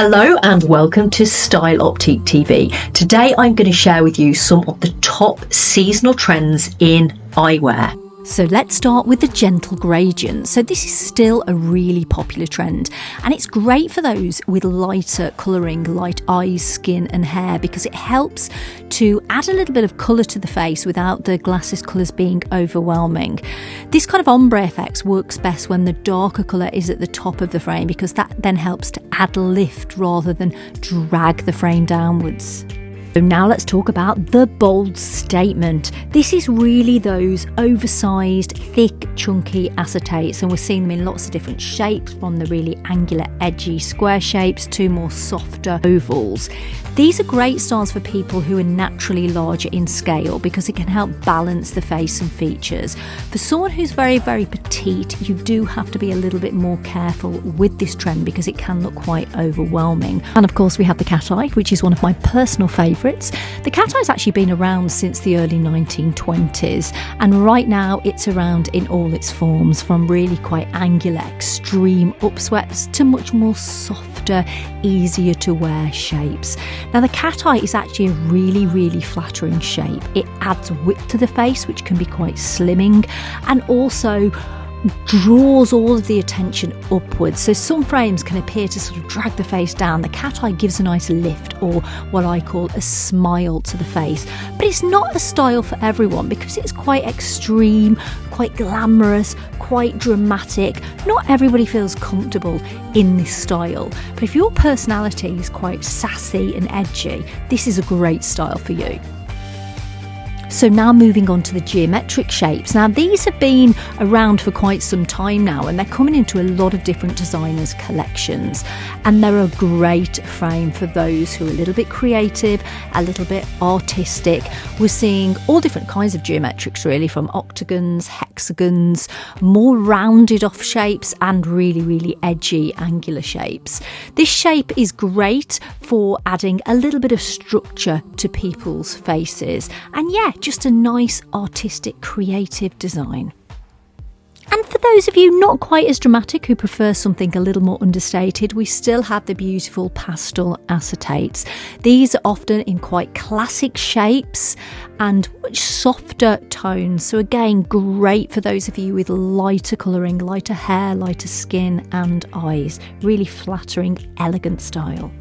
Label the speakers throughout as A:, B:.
A: Hello and welcome to Style Optique TV. Today I'm going to share with you some of the top seasonal trends in eyewear.
B: So let's start with the gentle gradient. So this is still a really popular trend, and it's great for those with lighter colouring, light eyes, skin and hair, because it helps to add a little bit of colour to the face without the glasses colours being overwhelming. This kind of ombre effect works best when the darker colour is at the top of the frame, because that then helps to add lift rather than drag the frame downwards. So now let's talk about the bold statement. This is really those oversized, thick, chunky acetates, and we're seeing them in lots of different shapes, from the really angular, edgy square shapes to more softer ovals. These are great styles for people who are naturally larger in scale, because it can help balance the face and features. For someone who's very, very petite, you do have to be a little bit more careful with this trend because it can look quite overwhelming. And of course we have the cat eye, which is one of my personal favourites. The cat eye's actually been around since the early 1920s, and right now it's around in all its forms, from really quite angular, extreme upsweeps to much more softer, easier to wear shapes. Now the cat eye is actually a really, really flattering shape. It adds width to the face, which can be quite slimming, and also draws all of the attention upwards. So some frames can appear to sort of drag the face down. The cat eye gives a nice lift, or what I call a smile to the face. But it's not a style for everyone, because it's quite extreme, quite glamorous, quite dramatic. Not everybody feels comfortable in this style. But if your personality is quite sassy and edgy, this is a great style for you. So now moving on to the geometric shapes. Now these have been around for quite some time now, and they're coming into a lot of different designers' collections, and they're a great frame for those who are a little bit creative, a little bit artistic. We're seeing all different kinds of geometrics, really, from octagons, hexagons, more rounded off shapes, and really, really edgy angular shapes. This shape is great for adding a little bit of structure to people's faces, and yeah, just a nice artistic creative design. And for those of you not quite as dramatic, who prefer something a little more understated, we still have the beautiful pastel acetates. These are often in quite classic shapes and much softer tones, so again great for those of you with lighter colouring, lighter hair, lighter skin and eyes. Really flattering, elegant style.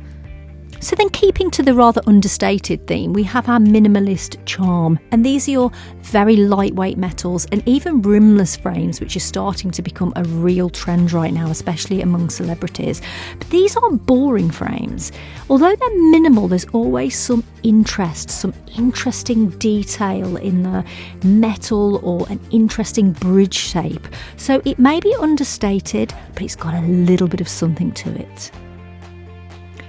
B: So then, keeping to the rather understated theme, we have our Minimalist Charm, and these are your very lightweight metals and even rimless frames, which are starting to become a real trend right now, especially among celebrities. But these aren't boring frames. Although they're minimal, there's always some interest, some interesting detail in the metal, or an interesting bridge shape. So it may be understated, but it's got a little bit of something to it.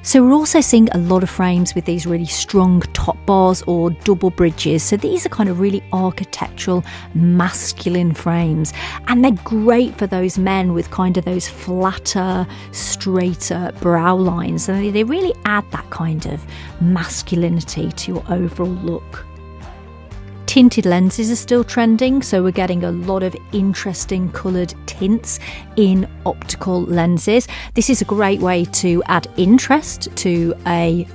B: So we're also seeing a lot of frames with these really strong top bars or double bridges. So these are kind of really architectural, masculine frames. And they're great for those men with kind of those flatter, straighter brow lines. And they really add that kind of masculinity to your overall look. Tinted lenses are still trending, so we're getting a lot of interesting coloured tints in optical lenses. This is a great way to add interest to a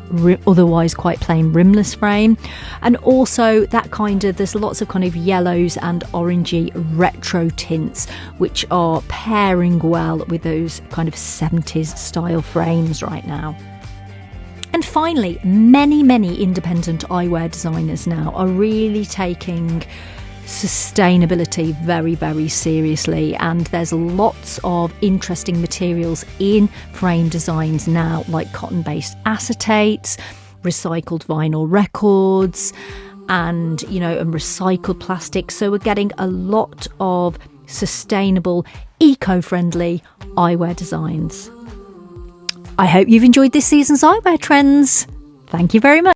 B: otherwise quite plain rimless frame, and also that there's lots of kind of yellows and orangey retro tints, which are pairing well with those kind of 70s style frames right now. And finally, many independent eyewear designers now are really taking sustainability very, very seriously, and there's lots of interesting materials in frame designs now, like cotton-based acetates, recycled vinyl records, and recycled plastic. So we're getting a lot of sustainable, eco-friendly eyewear designs. I hope you've enjoyed this season's eyewear trends. Thank you very much.